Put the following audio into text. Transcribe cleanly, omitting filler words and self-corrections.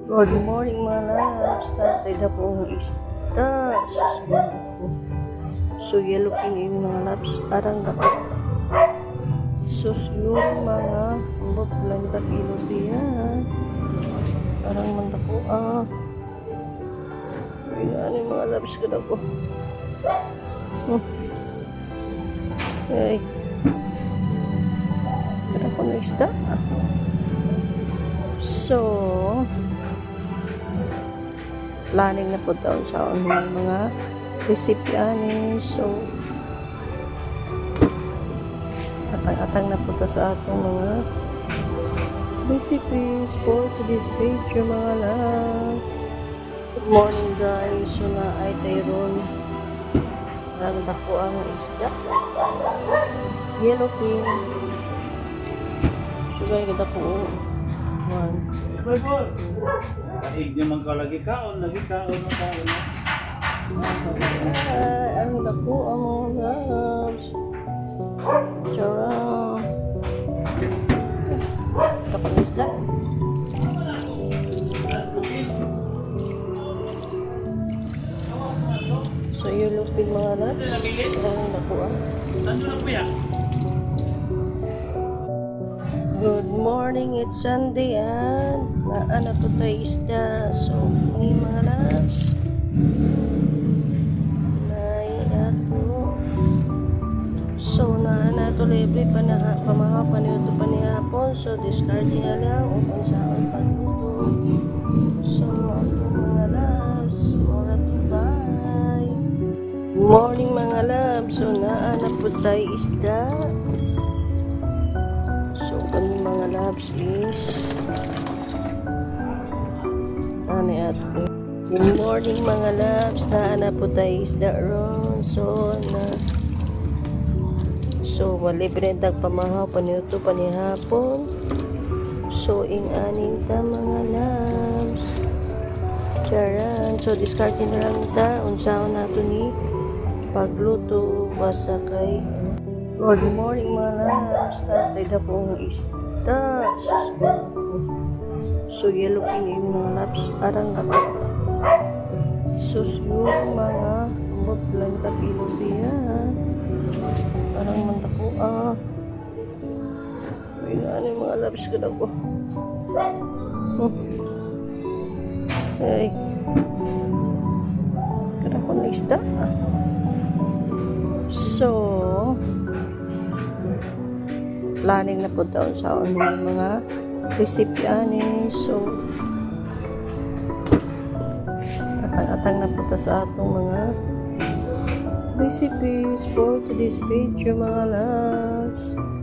Good morning mga loves. Tatay na po ang isda. So yellow king yung mga loves. Arang dapat. Sus yung mga buklan kakilo siya. Arang manda po Ayan yung mga loves ka na po. Ay. Kaya po na isda. So, planning na po daw sa mga recipianes. So, atang-atang na po sa atong mga recipes for today's video mga loves. Good morning guys. So na ay tayron. Marami po ang isda. Yellow king. So guys, ganda po. Kaig naman ka lagi kaon ang kaon. Ano na po ang mga loves. Charang. Kapag isda. So yun lupin mga loves. Ano na po Good morning, it's Sunday and naana po tayo isda. So, ngayon mga loves. So, naana ito libre pamahapan ito pa ni hapon. So, discarding na lang kung saan pagluto. So, ako mga loves. Mura to bye. Good morning mga loves. So, naana po tayo isda. Kami mga loves is good morning mga loves. Naana po tayo isda ron. So malibre ang tagpamahaw paniuto panihapon. So aning ta mga loves. Charan. So discarding na lang ta unsaon nato ni pagluto basta kay good morning mga loves. Tatay na po ang isda. So yellow king yung mga loves. Arang dapat. Sus yung mga buklan kakilo siya. Arang manda po Ayan yung mga loves ka na po. Ay. Kaya po na isda. So planning na po daw sa mga recipianes. So, atang-atang na po sa atong mga recipes for today's video mga loves.